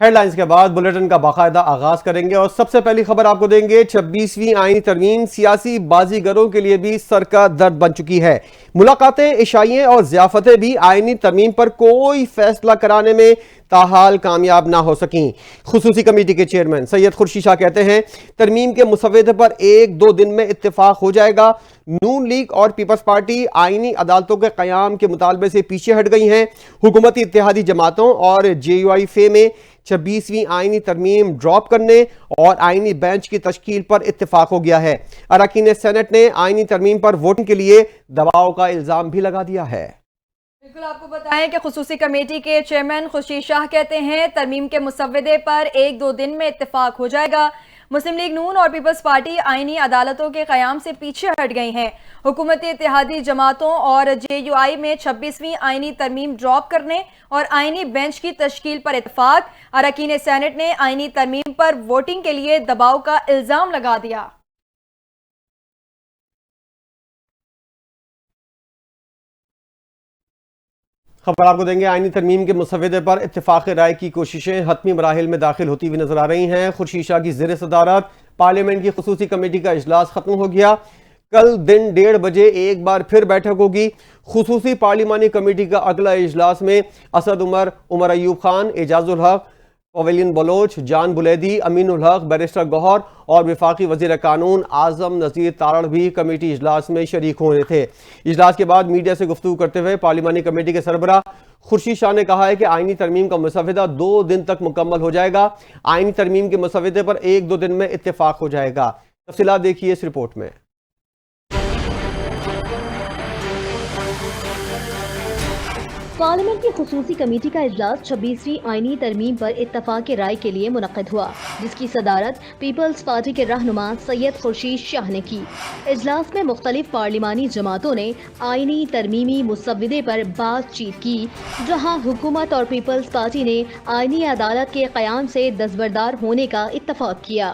Head lines کے بعد bulletin کا باقاعدہ آغاز کریں گے اور سب سے پہلی خبر آپ کو دیں گے 26ویں آئینی ترمیم سیاسی بازی گروں کے لیے بھی سر کا درد بن چکی ہے۔ ملاقاتیں، عشائییں اور ضیافتیں بھی آئینی ترمیم پر کوئی فیصلہ کرانے میں تاحال کامیاب نہ ہو سکیں۔ خصوصی کمیٹی کے چیئرمین سید خورشید شاہ کہتے ہیں ترمیم کے مسودے پر 1-2 دن میں اتفاق ہو جائے گا۔ نون لیگ اور پیپلز پارٹی آئینی عدالتوں کے قیام کے مطالبے سے پیچھے ہٹ گئی ہیں۔ حکومتی اتحادی جماعتوں اور JUI فے میں 26ویں آئینی ترمیم ڈراپ کرنے اور آئینی بینچ کی تشکیل پر اتفاق ہو گیا ہے۔ اراکین سینٹ نے آئینی ترمیم پر ووٹنگ کے لیے دباؤ کا الزام بھی لگا دیا ہے۔ بالکل، آپ کو بتائیں کہ خصوصی کمیٹی کے چیئرمین خورشید شاہ کہتے ہیں ترمیم کے مسودے پر 1-2 دن میں اتفاق ہو جائے گا۔ مسلم لیگ نون اور پیپلز پارٹی آئینی عدالتوں کے قیام سے پیچھے ہٹ گئی ہیں۔ حکومتی اتحادی جماعتوں اور JUI میں 26ویں آئینی ترمیم ڈراپ کرنے اور آئینی بینچ کی تشکیل پر اتفاق۔ اراکین سینٹ نے آئینی ترمیم پر ووٹنگ کے لیے دباؤ کا الزام لگا دیا۔ خبر آپ کو دیں گے آئینی ترمیم کے مسودے پر اتفاق رائے کی کوششیں حتمی مراحل میں داخل ہوتی ہوئی نظر آ رہی ہیں۔ خورشید شاہ کی زیر صدارت پارلیمنٹ کی خصوصی کمیٹی کا اجلاس ختم ہو گیا۔ کل دن 1:30 بجے ایک بار پھر بیٹھک ہوگی۔ خصوصی پارلیمانی کمیٹی کا اگلا اجلاس میں اسد عمر، عمر ایوب خان، اعجاز الحق، پویلین بلوچ، جان بلیدی، امین الحق، بیرسٹر گوہر اور وفاقی وزیر قانون اعظم نذیر تارڑ بھی کمیٹی اجلاس میں شریک ہونے تھے۔ اجلاس کے بعد میڈیا سے گفتگو کرتے ہوئے پارلیمانی کمیٹی کے سربراہ خورشید شاہ نے کہا ہے کہ آئینی ترمیم کا مسودہ 2 دن تک مکمل ہو جائے گا۔ آئینی ترمیم کے مسودے پر 1-2 دن میں اتفاق ہو جائے گا۔ تفصیلات دیکھیے اس رپورٹ میں۔ پارلیمنٹ کی خصوصی کمیٹی کا اجلاس 26ویں آئینی ترمیم پر اتفاق رائے کے لیے منعقد ہوا، جس کی صدارت پیپلز پارٹی کے رہنما سید خورشید شاہ نے کی۔ اجلاس میں مختلف پارلیمانی جماعتوں نے آئینی ترمیمی مسودے پر بات چیت کی، جہاں حکومت اور پیپلز پارٹی نے آئینی عدالت کے قیام سے دستبردار ہونے کا اتفاق کیا۔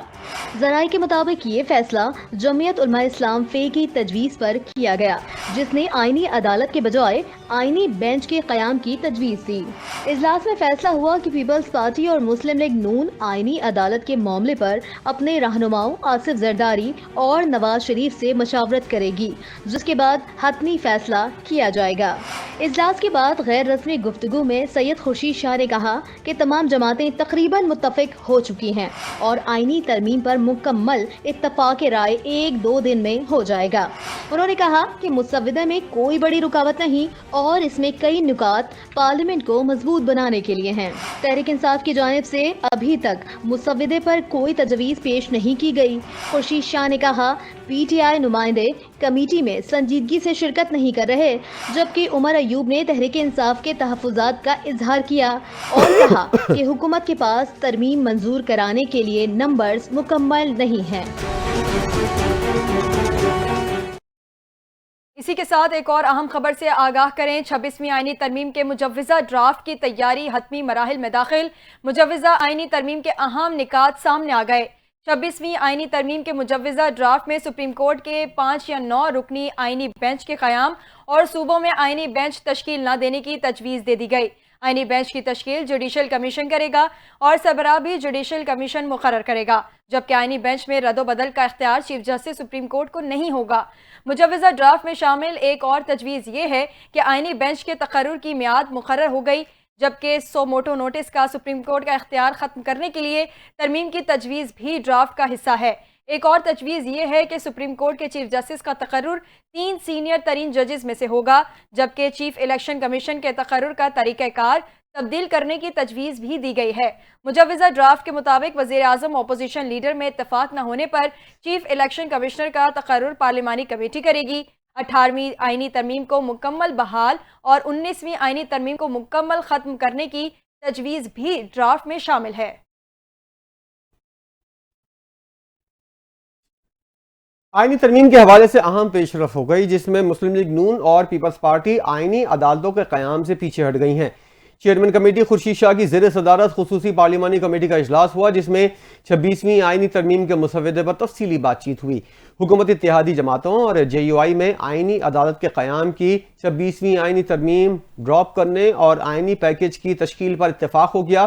ذرائع کے مطابق یہ فیصلہ جمعیت علماء اسلام فے کی تجویز پر کیا گیا، جس نے آئینی عدالت کے بجائے آئینی بینچ کے قیام کی تجویز دی۔ اجلاس میں فیصلہ ہوا کہ پیپلز پارٹی اور مسلم لیگ نون آئینی عدالت کے معاملے پر اپنے رہنماؤں آصف زرداری اور نواز شریف سے مشاورت کرے گی، جس کے بعد حتمی فیصلہ کیا جائے گا۔ اجلاس کے بعد غیر رسمی گفتگو میں سید خورشید شاہ نے کہا کہ تمام جماعتیں تقریباً متفق ہو چکی ہیں اور آئینی ترمیم پر مکمل اتفاق رائے 1-2 دن میں ہو جائے گا۔ انہوں نے کہا کہ مسودے میں کوئی بڑی رکاوٹ نہیں اور اس میں کئی نکات پارلیمنٹ کو مضبوط بنانے کے لیے ہیں۔ تحریک انصاف کی جانب سے ابھی تک مسودے پر کوئی تجویز پیش نہیں کی گئی۔ خورشید شاہ نے کہا PTI نمائندے کمیٹی میں سنجیدگی سے شرکت نہیں کر رہے، جبکہ عمر ایوب نے تحریک انصاف کے تحفظات کا اظہار کیا اور کہا کہ حکومت کے پاس ترمیم منظور کرانے کے لیے نمبرز مکمل نہیں ہیں۔ اسی کے ساتھ ایک اور اہم خبر سے آگاہ کریں۔ 26ویں آئینی ترمیم کے مجوزہ ڈرافٹ کی تیاری حتمی مراحل میں داخل۔ مجوزہ آئینی ترمیم کے اہم نکات سامنے آ گئے۔ 26ویں آئینی ترمیم کے مجوزہ ڈرافٹ میں سپریم کورٹ کے 5 یا 9 رکنی آئینی بینچ کے قیام اور صوبوں میں آئینی بینچ تشکیل نہ دینے کی تجویز دے دی گئی۔ آئینی بینچ کی تشکیل جوڈیشل کمیشن کرے گا اور سربراہ بھی جوڈیشل کمیشن مقرر کرے گا، جبکہ آئینی بینچ میں رد و بدل کا اختیار چیف جسٹس سپریم کورٹ کو نہیں ہوگا۔ مجوزہ ڈرافٹ میں شامل ایک اور تجویز یہ ہے کہ آئینی بینچ کے تقرر کی میعاد مقرر ہو گئی، جبکہ سو موٹو نوٹس کا سپریم کورٹ کا اختیار ختم کرنے کے لیے ترمیم کی تجویز بھی ڈرافٹ کا حصہ ہے۔ ایک اور تجویز یہ ہے کہ سپریم کورٹ کے چیف جسٹس کا تقرر 3 سینئر ترین ججز میں سے ہوگا، جبکہ چیف الیکشن کمیشن کے تقرر کا طریقہ کار تبدیل کرنے کی تجویز بھی دی گئی ہے۔ مجوزہ ڈرافٹ کے مطابق وزیر اعظم اپوزیشن لیڈر میں اتفاق نہ ہونے پر چیف الیکشن کمشنر کا تقرر پارلیمانی کمیٹی کرے گی۔ 18ویں آئینی ترمیم کو مکمل بحال اور 19ویں آئینی ترمیم کو مکمل ختم کرنے کی تجویز بھی ڈرافٹ میں شامل ہے۔ آئینی ترمیم کے حوالے سے اہم پیش رفت ہو گئی، جس میں مسلم لیگ نون اور پیپلز پارٹی آئینی عدالتوں کے قیام سے پیچھے ہٹ گئی ہیں۔ چیئرمین کمیٹی خورشید شاہ کی زیر صدارت خصوصی پارلیمانی کمیٹی کا اجلاس ہوا، جس میں 26ویں آئینی ترمیم کے مسودے پر تفصیلی بات چیت ہوئی۔ حکومت اتحادی جماعتوں اور JUI میں آئینی عدالت کے قیام کی 26ویں آئینی ترمیم ڈراپ کرنے اور آئینی پیکج کی تشکیل پر اتفاق ہو گیا۔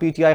PTI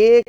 1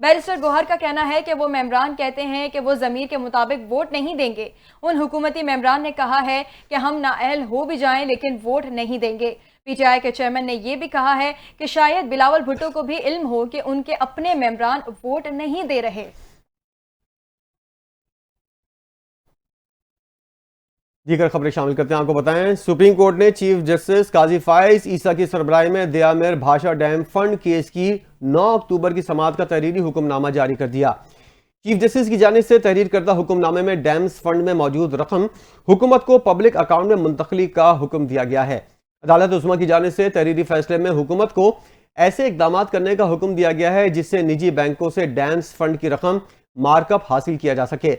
بیرسٹر گوہر کا کہنا ہے کہ وہ ممبران کہتے ہیں کہ وہ ضمیر کے مطابق ووٹ نہیں دیں گے۔ ان حکومتی ممبران نے کہا ہے کہ ہم نااہل ہو بھی جائیں لیکن ووٹ نہیں دیں گے۔ پی ٹی آئی کے چیئرمین نے یہ بھی کہا ہے کہ شاید بلاول بھٹو کو بھی علم ہو کہ ان کے اپنے ممبران ووٹ نہیں دے رہے۔ دیگر خبریں شامل کرتے ہیں، آپ کو بتائیں سپریم کورٹ نے چیف جسٹس قاضی فائز عیسیٰ کی سربراہی میں دیا میر بھاشا ڈیم فنڈ کیس کی 9 اکتوبر کی سماعت کا تحریری حکم نامہ جاری کر دیا۔ چیف جسٹس کی جانب سے تحریر کردہ حکم نامے میں ڈیمز فنڈ میں موجود رقم حکومت کو پبلک اکاؤنٹ میں منتقلی کا حکم دیا گیا ہے۔ عدالت عظمیٰ کی جانب سے تحریری فیصلے میں حکومت کو ایسے اقدامات کرنے کا حکم دیا گیا ہے جس سے نجی بینکوں سے ڈیمز فنڈ کی رقم مارک اپ حاصل کیا جا سکے۔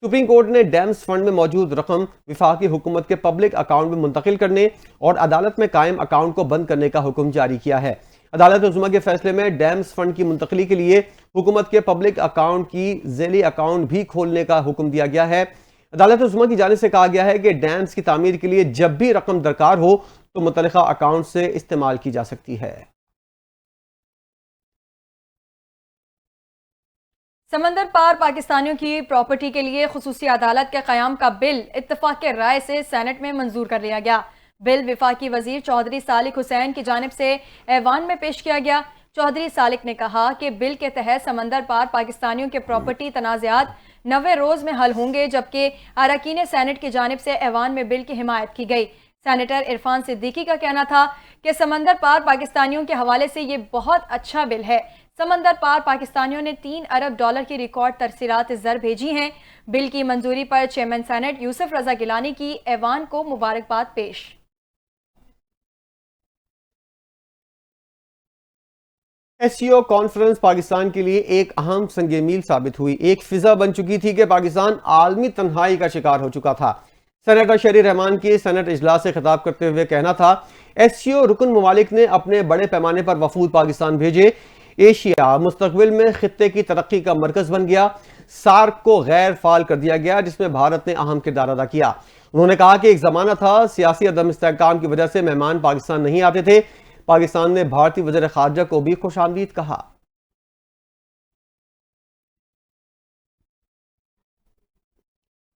سپریم کورٹ نے ڈیمز فنڈ میں موجود رقم وفاقی حکومت کے پبلک اکاؤنٹ میں منتقل کرنے اور عدالت میں قائم اکاؤنٹ کو بند کرنے کا حکم جاری کیا ہے۔ عدالت عظمیٰ کے فیصلے میں ڈیمز فنڈ کی منتقلی کے لیے حکومت کے پبلک اکاؤنٹ کی ذیلی اکاؤنٹ بھی کھولنے کا حکم دیا گیا ہے۔ عدالت عظمیٰ کی جانب سے کہا گیا ہے کہ ڈیمز کی تعمیر کے لیے جب بھی رقم درکار ہو تو متعلقہ اکاؤنٹ سے استعمال کی جا سکتی ہے۔ سمندر پار پاکستانیوں کی پراپرٹی کے لیے خصوصی عدالت کے قیام کا بل اتفاق رائے سے سینٹ میں منظور کر لیا گیا۔ بل وفاقی وزیر چودھری صالح حسین کی جانب سے ایوان میں پیش کیا گیا۔ چودھری صالح نے کہا کہ بل کے تحت سمندر پار پاکستانیوں کے پراپرٹی تنازعات 90 روز میں حل ہوں گے، جبکہ اراکین سینٹ کی جانب سے ایوان میں بل کی حمایت کی گئی۔ سینیٹر عرفان صدیقی کا کہنا تھا کہ سمندر پار پاکستانیوں کے حوالے سے یہ بہت اچھا بل ہے۔ سمندر پار پاکستانیوں نے $3 ارب کی ریکارڈ ترسیلات زر بھیجی ہیں۔ بل کی منظوری پر چیئرمین سینٹ یوسف رضا گیلانی کی ایوان کو مبارکباد پیش۔ S C O conference Pakistan کے لیے ایک اہم سنگ میل ثابت ہوئی۔ ایک فضا بن چکی تھی کہ پاکستان عالمی تنہائی کا شکار ہو چکا تھا۔ سینیٹر شہری رحمان کی سینٹ اجلاس سے خطاب کرتے ہوئے کہنا تھا، ایس سی او رکن ممالک نے اپنے بڑے پیمانے پر وفود پاکستان بھیجے۔ ایشیا مستقبل میں خطے کی ترقی کا مرکز بن گیا۔ سارک کو غیر فعال کر دیا گیا جس میں بھارت نے اہم کردار ادا کیا۔ انہوں نے کہا کہ ایک زمانہ تھا سیاسی عدم استحکام کی وجہ سے مہمان پاکستان نہیں آتے تھے۔ پاکستان نے بھارتی وزیر خارجہ کو بھی خوش آمدید کہا۔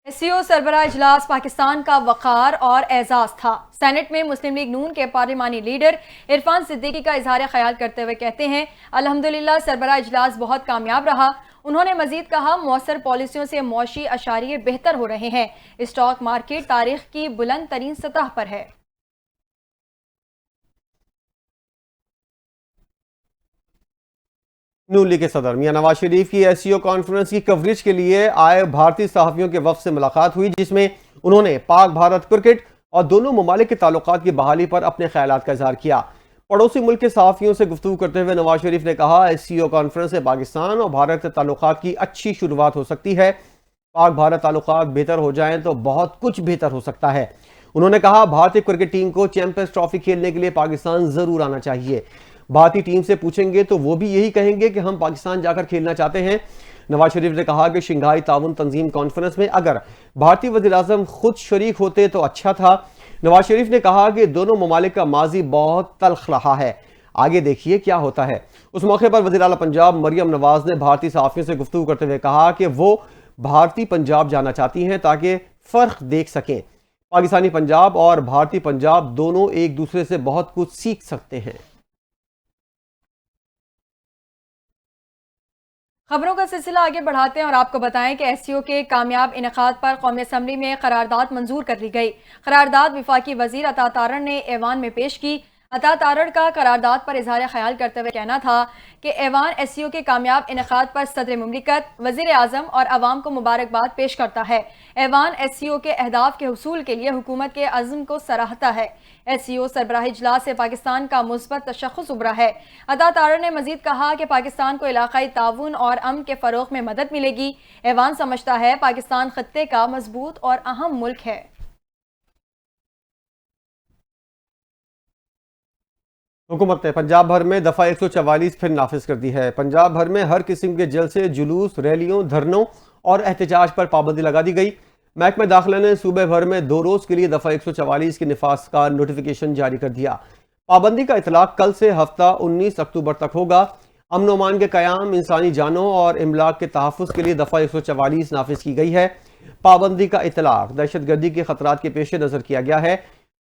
ایس سی او سربراہ اجلاس پاکستان کا وقار اور اعزاز تھا۔ سینٹ میں مسلم لیگ نون کے پارلیمانی لیڈر عرفان صدیقی کا اظہار خیال کرتے ہوئے کہتے ہیں، الحمدللہ سربراہ اجلاس بہت کامیاب رہا۔ انہوں نے مزید کہا، مؤثر پالیسیوں سے معاشی اشاریے بہتر ہو رہے ہیں۔ اسٹاک مارکیٹ تاریخ کی بلند ترین سطح پر ہے۔ نون لیگ کے صدر میاں نواز شریف کی ایس سی او کانفرنس کی کوریج کے لیے آئے بھارتی صحافیوں کے وفد سے ملاقات ہوئی، جس میں انہوں نے پاک بھارت کرکٹ اور دونوں ممالک کے تعلقات کی بحالی پر اپنے خیالات کا اظہار کیا۔ پڑوسی ملک کے صحافیوں سے گفتگو کرتے ہوئے نواز شریف نے کہا، ایس سی او کانفرنس سے پاکستان اور بھارت کے تعلقات کی اچھی شروعات ہو سکتی ہے۔ پاک بھارت تعلقات بہتر ہو جائیں تو بہت کچھ بہتر ہو سکتا ہے۔ انہوں نے کہا، بھارتی کرکٹ ٹیم کو چیمپئنز ٹرافی کھیلنے کے لیے پاکستان ضرور آنا چاہیے۔ بھارتی ٹیم سے پوچھیں گے تو وہ بھی یہی کہیں گے کہ ہم پاکستان جا کر کھیلنا چاہتے ہیں۔ نواز شریف نے کہا کہ شنگھائی تعاون تنظیم کانفرنس میں اگر بھارتی وزیر اعظم خود شریک ہوتے تو اچھا تھا۔ نواز شریف نے کہا کہ دونوں ممالک کا ماضی بہت تلخ رہا ہے، آگے دیکھیے کیا ہوتا ہے۔ اس موقع پر وزیر اعلیٰ پنجاب مریم نواز نے بھارتی صحافیوں سے گفتگو کرتے ہوئے کہا کہ وہ بھارتی پنجاب جانا چاہتی ہیں تاکہ فرق دیکھ سکیں۔ پاکستانی پنجاب اور بھارتی پنجاب دونوں ایک دوسرے سے بہت کچھ سیکھ سکتے ہیں۔ خبروں کا سلسلہ آگے بڑھاتے ہیں اور آپ کو بتائیں کہ ایس سی او کے کامیاب انعقاد پر قومی اسمبلی میں قرارداد منظور کر لی گئی۔ قرارداد وفاقی وزیر عطا تارڑ نے ایوان میں پیش کی۔ عطا تارڑ کا قرارداد پر اظہار خیال کرتے ہوئے کہنا تھا کہ ایوان ایس سی او کے کامیاب انعقاد پر صدر مملکت، وزیر اعظم اور عوام کو مبارکباد پیش کرتا ہے۔ ایوان ایس سی او کے اہداف کے حصول کے لیے حکومت کے عزم کو سراہتا ہے۔ ایس سی او سربراہ اجلاس سے پاکستان کا مثبت تشخص ابھرا ہے۔ عطا تارڑ نے مزید کہا کہ پاکستان کو علاقائی تعاون اور امن کے فروغ میں مدد ملے گی۔ ایوان سمجھتا ہے پاکستان خطے کا مضبوط اور اہم ملک ہے۔ حکومت نے پنجاب بھر میں دفعہ 144 پھر نافذ کر دی ہے۔ پنجاب بھر میں ہر قسم کے جلسے، جلوس، ریلیوں، دھرنوں اور احتجاج پر پابندی لگا دی گئی۔ محکمہ داخلہ نے صوبے بھر میں 2 روز کے لیے دفعہ 144 کے نفاذ کا نوٹیفیکیشن جاری کر دیا۔ پابندی کا اطلاق کل سے ہفتہ 19 اکتوبر تک ہوگا۔ امن و امان کے قیام، انسانی جانوں اور املاک کے تحفظ کے لیے دفعہ 144 نافذ کی گئی ہے۔ پابندی کا اطلاق دہشت گردی کے خطرات کے پیش نظر کیا گیا ہے۔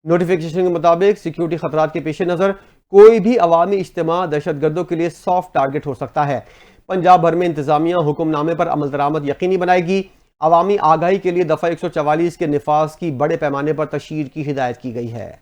نوٹیفیکیشن کے مطابق سیکیورٹی خطرات کے پیش نظر کوئی بھی عوامی اجتماع دہشت گردوں کے لیے سافٹ ٹارگٹ ہو سکتا ہے۔ پنجاب بھر میں انتظامیہ حکم نامے پر عمل درآمد یقینی بنائے گی۔ عوامی آگاہی کے لیے دفعہ 144 کے نفاذ کی بڑے پیمانے پر تشہیر کی ہدایت کی گئی ہے۔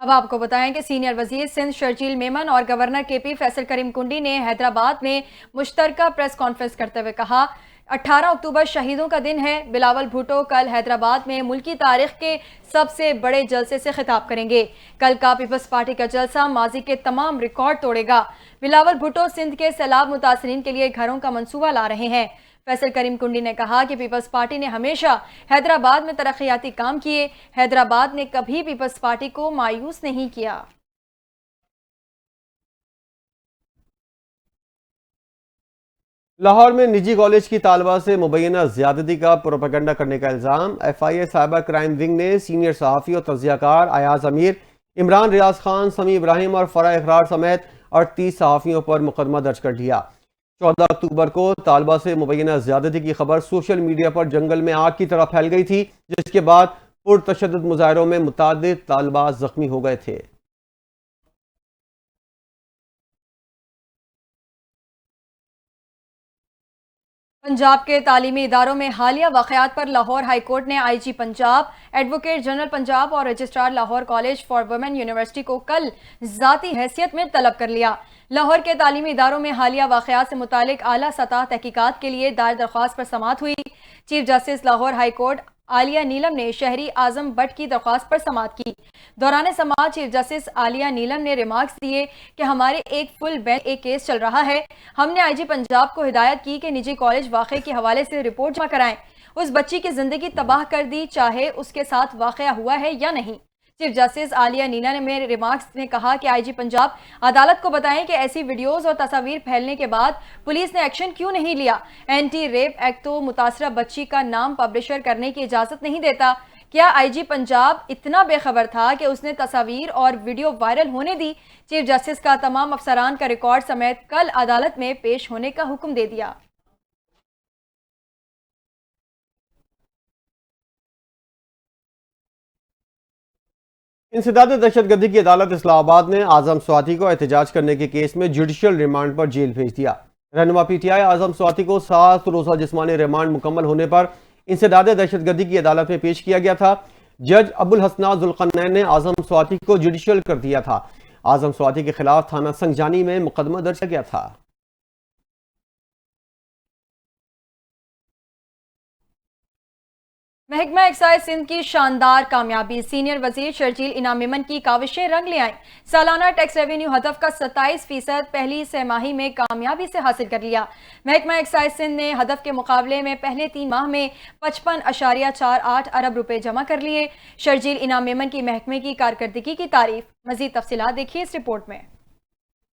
اب آپ کو بتائیں کہ سینئر وزیر سندھ شرجیل میمن اور گورنر کے پی فیصل کریم کنڈی نے حیدرآباد میں مشترکہ پریس کانفرنس کرتے ہوئے کہا 18 اکتوبر شہیدوں کا دن ہے۔ بلاول بھٹو کل حیدرآباد میں ملکی تاریخ کے سب سے بڑے جلسے سے خطاب کریں گے۔ کل کا پیپلز پارٹی کا جلسہ ماضی کے تمام ریکارڈ توڑے گا۔ بلاول بھٹو سندھ کے سیلاب متاثرین کے لیے گھروں کا منصوبہ لا رہے ہیں۔ فیصل کریم کنڈی نے کہا کہ پیپلز پارٹی نے ہمیشہ حیدرآباد میں ترقیاتی کام کیے۔ حیدرآباد نے کبھی پیپلز پارٹی کو مایوس نہیں کیا۔ لاہور میں نجی کالج کی طالبہ سے مبینہ زیادتی کا پروپیگنڈا کرنے کا الزام۔ F I A cyber crime wing نے سینئر صحافی اور تجزیہ کار ایاز امیر، عمران ریاض خان، سمیع ابراہیم اور فرح اقرار سمیت 38 صحافیوں پر مقدمہ درج کر لیا۔ 14 اکتوبر کو طالبہ سے مبینہ زیادتی کی خبر سوشل میڈیا پر جنگل میں آگ کی طرح پھیل گئی تھی، جس کے بعد پرتشدد مظاہروں میں متعدد طالبات زخمی ہو گئے تھے۔ پنجاب کے تعلیمی اداروں میں حالیہ واقعات پر لاہور ہائی کورٹ نے آئی جی پنجاب، ایڈوکیٹ جنرل پنجاب اور registrar Lahore college for women university کو کل ذاتی حیثیت میں طلب کر لیا۔ لاہور کے تعلیمی اداروں میں حالیہ واقعات سے متعلق اعلیٰ سطح تحقیقات کے لیے دائر درخواست پر سماعت ہوئی۔ Chief justice Lahore high court Aliya Neelam نے شہری اعظم بٹ کی درخواست پر سماعت کی۔ دوران سماعت چیف جسٹس عالیہ نیلم نے ریمارکس دیے کہ ہمارے ایک فل بینچ ایک کیس چل رہا ہے۔ ہم نے آئی جی پنجاب کو ہدایت کی کہ نجی کالج واقعے کے حوالے سے رپورٹ جمع کرائیں۔ اس بچی کی زندگی تباہ کر دی، چاہے اس کے ساتھ واقعہ ہوا ہے یا نہیں۔ چیف جسٹس عالیہ نیلم نے ریمارکس میں کہا کہ آئی جی پنجاب عدالت کو بتائیں کہ ایسی ویڈیوز اور تصاویر پھیلنے کے بعد پولیس نے ایکشن کیوں نہیں لیا۔ اینٹی ریپ ایکٹ تو متاثرہ بچی کا نام پبلشر کرنے کی اجازت نہیں دیتا۔ کیا آئی جی پنجاب اتنا بے خبر تھا کہ اس نے تصاویر اور ویڈیو وائرل ہونے دی؟ چیف جسٹس کا تمام افسران کا ریکارڈ سمیت کل عدالت میں پیش ہونے کا حکم دے دیا۔ انسداد دہشت گردی کی عدالت اسلام آباد نے اعظم سواتی کو احتجاج کرنے کے کیس میں جوڈیشل ریمانڈ پر جیل بھیج دیا۔ رہنما پی ٹی آئی اعظم سواتی کو 7 روزہ جسمانی ریمانڈ مکمل ہونے پر انسداد دہشت گردی کی عدالت میں پیش کیا گیا تھا۔ جج ابو الحسنات ذوالقرنین نے اعظم سواتی کو جوڈیشل کر دیا تھا۔ اعظم سواتی کے خلاف تھانہ سنگجانی میں مقدمہ درج کیا گیا تھا۔ محکمہ ایکسائز سندھ کی شاندار کامیابی، سینئر وزیر شرجیل انعام میمن کی کاوشیں رنگ لے آئیں۔ سالانہ ٹیکس ریونیو ہدف کا 27% پہلی سہ ماہی میں کامیابی سے حاصل کر لیا۔ محکمہ ایکسائز سندھ نے ہدف کے مقابلے میں پہلے 3 ماہ میں 55.48 ارب روپے جمع کر لیے۔ شرجیل انعام میمن کی محکمے کی کارکردگی کی تعریف۔ مزید تفصیلات دیکھیے اس رپورٹ میں۔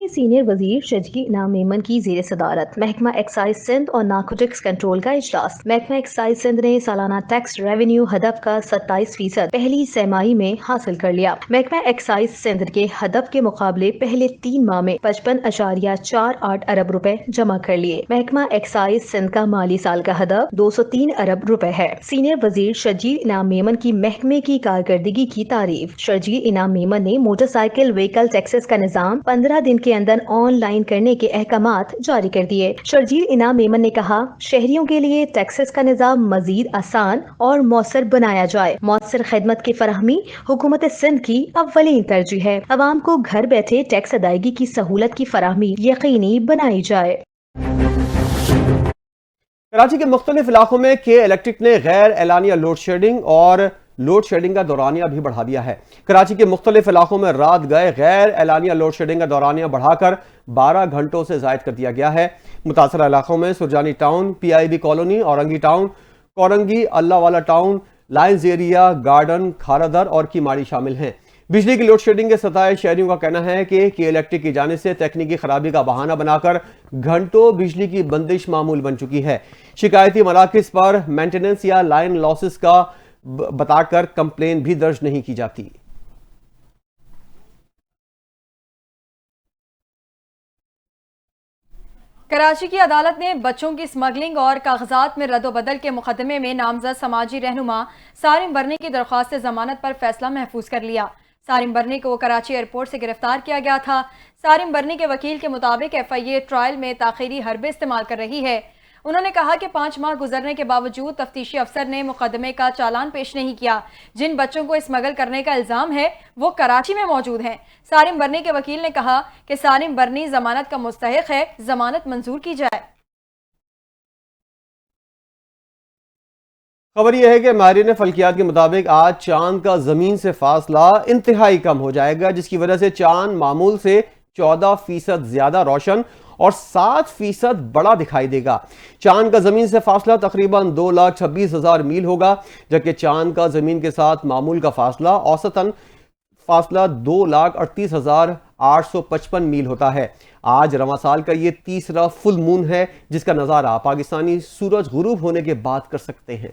سینئر وزیر شرجیل انعام میمن کی زیر صدارت محکمہ ایکسائز سندھ اور نارکوٹکس کنٹرول کا اجلاس۔ محکمہ ایکسائز سندھ نے سالانہ ٹیکس ریونیو ہدف کا 27% پہلی سہ ماہی میں حاصل کر لیا۔ محکمہ ایکسائز سندھ کے ہدف کے مقابلے پہلے 3 ماہ میں 55.48 ارب روپے جمع کر لیے۔ محکمہ ایکسائز سندھ کا مالی سال کا ہدف 203 ارب روپے ہے۔ سینئر وزیر شرجیل انعام میمن کی محکمے کی کارکردگی کی تعریف۔ شرجیل انعام میمن نے موٹر سائیکل وہیکل ٹیکسز کا نظام 15 دن کے اندر آن لائن کرنے کے احکامات جاری کر دیے۔ شرجیل انعام میمن نے کہا شہریوں کے لیے ٹیکسز کا نظام مزید آسان اور مؤثر بنایا جائے۔ مؤثر خدمت کی فراہمی حکومت سندھ کی اولین ترجیح ہے۔ عوام کو گھر بیٹھے ٹیکس ادائیگی کی سہولت کی فراہمی یقینی بنائی جائے۔ کراچی کے مختلف علاقوں میں کے الیکٹرک نے غیر اعلانیہ لوڈ شیڈنگ اور لوڈ شیڈنگ کا دورانیہ بھی بڑھا دیا ہے۔ کراچی کے مختلف علاقوں میں رات گئے غیر اعلانیہ لوڈ شیڈنگ کا دورانیہ بڑھا کر 12 گھنٹوں سے زائد کر دیا گیا ہے۔ متاثرہ علاقوں میں Surjani town, P I B colony, Orangi town, Korangi, Allah Wala town, lines area, garden, Kharadar اور کیماڑی شامل ہیں۔ بجلی کی لوڈ شیڈنگ کے ستائے شہریوں کا کہنا ہے کہ کے الیکٹرک کی جانب سے تکنیکی خرابی کا بہانہ بنا کر گھنٹوں بجلی کی بندش معمول بن چکی ہے۔ شکایتی مراکز پر مینٹیننس یا لائن لاسز کا بتا کر کمپلین بھی درج نہیں کی جاتی۔ کراچی کی عدالت نے بچوں کی اسمگلنگ اور کاغذات میں رد و بدل کے مقدمے میں نامزد سماجی رہنما سارم برنی کی درخواست ضمانت پر فیصلہ محفوظ کر لیا۔ سارم برنی کو کراچی ایئرپورٹ سے گرفتار کیا گیا تھا۔ سارم برنی کے وکیل کے مطابق FIA ٹرائل میں تاخیری حربے استعمال کر رہی ہے۔ انہوں نے کہا کہ 5 ماہ گزرنے کے باوجود تفتیشی افسر نے مقدمے کا چالان پیش نہیں کیا۔ جن بچوں کو اسمگل کرنے کا الزام ہے وہ کراچی میں موجود ہیں۔ سارم برنی کے وکیل نے کہا کہ سارم برنی ضمانت کا مستحق ہے، ضمانت منظور کی جائے۔ خبر یہ ہے کہ ماہرین فلکیات کے مطابق آج چاند کا زمین سے فاصلہ انتہائی کم ہو جائے گا، جس کی وجہ سے چاند معمول سے 14% زیادہ روشن اور 7% بڑا دکھائی دے گا۔ چاند کا زمین سے فاصلہ تقریباً 2,26,000 میل ہوگا، جبکہ چاند کا زمین کے ساتھ معمول کا فاصلہ اوسطاً فاصلہ 2,38,855 میل ہوتا ہے۔ آج رواں سال کا یہ تیسرا فل مون ہے، جس کا نظارہ پاکستانی سورج غروب ہونے کے بعد کر سکتے ہیں۔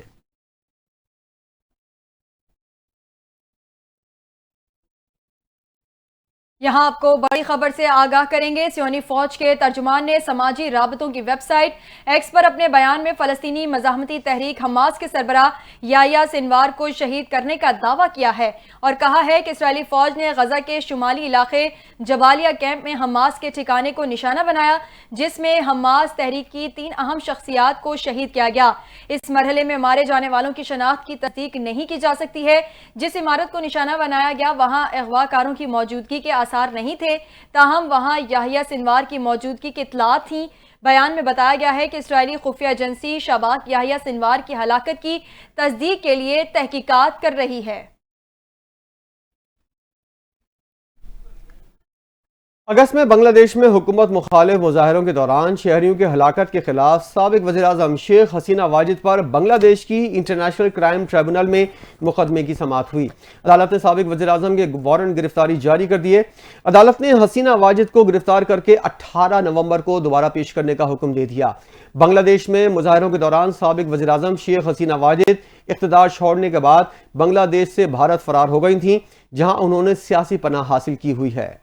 یہاں آپ کو بڑی خبر سے آگاہ کریں گے۔ سیونی فوج کے ترجمان نے سماجی رابطوں کی ویب سائٹ ایکس پر اپنے بیان میں فلسطینی مزاحمتی تحریک حماس کے سربراہ یحییٰ سنوار کو شہید کرنے کا دعویٰ کیا ہے اور کہا ہے کہ اسرائیلی فوج نے غزہ کے شمالی علاقے جبالیہ کیمپ میں حماس کے ٹھکانے کو نشانہ بنایا، جس میں حماس تحریک کی 3 اہم شخصیات کو شہید کیا گیا۔ اس مرحلے میں مارے جانے والوں کی شناخت کی تصدیق نہیں کی جا سکتی ہے۔ جس عمارت کو نشانہ بنایا گیا وہاں اغوا کاروں کی موجودگی کے آثار نہیں تھے، تاہم وہاں یحییٰ سنوار کی موجودگی کی اطلاعات تھیں۔ بیان میں بتایا گیا ہے کہ اسرائیلی خفیہ ایجنسی شباک یحییٰ سنوار کی ہلاکت کی تصدیق کے لیے تحقیقات کر رہی ہے۔ اگست میں بنگلہ دیش میں حکومت مخالف مظاہروں کے دوران شہریوں کی ہلاکت کے خلاف سابق وزیراعظم شیخ حسینہ واجد پر بنگلہ دیش کی انٹرنیشنل کرائم ٹریبونل میں مقدمے کی سماعت ہوئی۔ عدالت نے سابق وزیراعظم کے وارنٹ گرفتاری جاری کر دیے۔ عدالت نے حسینہ واجد کو گرفتار کر کے 18 نومبر کو دوبارہ پیش کرنے کا حکم دے دیا۔ بنگلہ دیش میں مظاہروں کے دوران سابق وزیراعظم شیخ حسینہ واجد اقتدار چھوڑنے کے بعد بنگلہ دیش سے بھارت فرار ہو گئی تھیں، جہاں انہوں نے سیاسی پناہ حاصل کی ہوئی ہے۔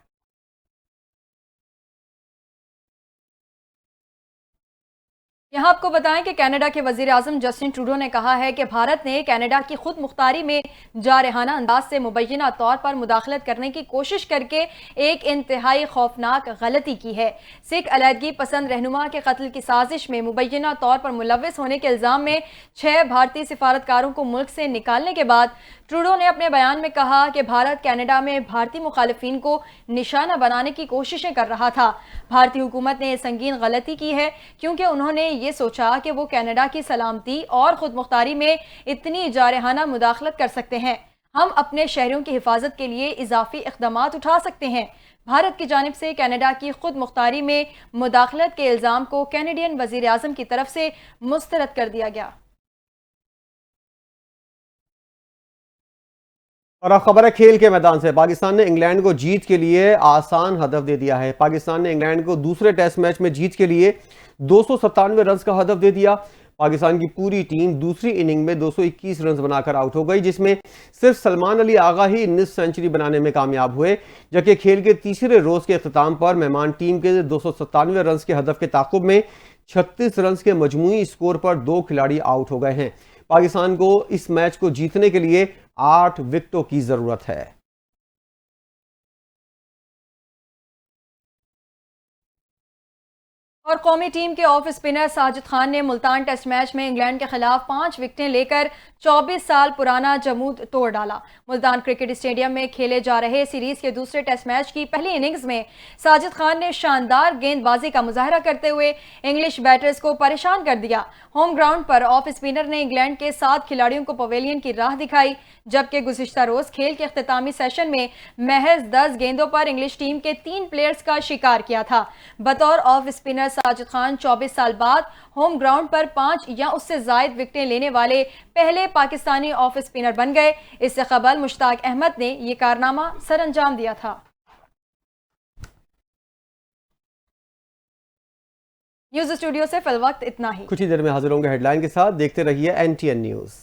یہاں آپ کو بتائیں کہ کینیڈا کے وزیر اعظم جسٹن ٹروڈو نے کہا ہے کہ بھارت نے کینیڈا کی خود مختاری میں جارحانہ انداز سے مبینہ طور پر مداخلت کرنے کی کوشش کر کے ایک انتہائی خوفناک غلطی کی ہے۔ سکھ علیحدگی پسند رہنما کے قتل کی سازش میں مبینہ طور پر ملوث ہونے کے الزام میں 6 بھارتی سفارتکاروں کو ملک سے نکالنے کے بعد ٹروڈو نے اپنے بیان میں کہا کہ بھارت کینیڈا میں بھارتی مخالفین کو نشانہ بنانے کی کوششیں کر رہا تھا۔ بھارتی حکومت نے سنگین غلطی کی ہے کیونکہ انہوں نے یہ سوچا کہ وہ کینیڈا کی سلامتی اور خود مختاری میں اتنی جارحانہ مداخلت کر سکتے ہیں۔ ہم اپنے شہریوں کی حفاظت کے لیے اضافی اقدامات اٹھا سکتے ہیں۔ بھارت کی جانب سے کینیڈا کی خود مختاری میں مداخلت کے الزام کو کینیڈین وزیر اعظم کی طرف سے مسترد کر دیا گیا۔ اور اب خبر ہے کھیل کے میدان سے۔ پاکستان نے انگلینڈ کو جیت کے لیے آسان ہدف دے دیا ہے۔ پاکستان نے انگلینڈ کو دوسرے ٹیسٹ میچ میں جیت کے لیے 297 رنز کا ہدف دے دیا۔ پاکستان کی پوری ٹیم دوسری اننگ میں 221 رنز بنا کر آؤٹ ہو گئی، جس میں صرف سلمان علی آغا ہی 19 سنچری بنانے میں کامیاب ہوئے، جبکہ کھیل کے تیسرے روز کے اختتام پر مہمان ٹیم کے 297 رنز کے ہدف کے تعاقب میں 36 رنز کے مجموعی اسکور پر 2 کھلاڑی آؤٹ ہو گئے ہیں۔ پاکستان کو اس میچ کو جیتنے کے لیے 8 وکٹوں کی ضرورت ہے۔ اور قومی ٹیم کے آف اسپنر ساجد خان نے ملتان ٹیسٹ میچ میں انگلینڈ کے خلاف 5 وکٹیں لے کر 24 سال پرانا جمود توڑ ڈالا۔ ملتان کرکٹ اسٹیڈیم میں کھیلے جا رہے سیریز کے دوسرے ٹیسٹ میچ کی پہلی اننگز میں ساجد خان نے شاندار گیند بازی کا مظاہرہ کرتے ہوئے انگلش بیٹرز کو پریشان کر دیا۔ ہوم گراؤنڈ پر آف اسپنر نے انگلینڈ کے 7 کھلاڑیوں کو پویلین کی راہ دکھائی، جبکہ گزشتہ روز کھیل کے اختتامی سیشن میں محض 10 گیندوں پر انگلش ٹیم کے 3 پلیئرز کا شکار کیا تھا۔ بطور آف اسپنر ساجد خان 24 سال بعد ہوم گراؤنڈ پر 5 یا اس سے زائد وکٹیں لینے والے پہلے پاکستانی آف اسپنر بن گئے۔ اس سے قبل مشتاق احمد نے یہ کارنامہ سر انجام دیا تھا۔ نیوز اسٹوڈیو سے فی الوقت اتنا ہی۔ کچھ ہی دیر میں حاضر ہوں گے ہیڈ لائن کے ساتھ، دیکھتے رہیے NTN نیوز۔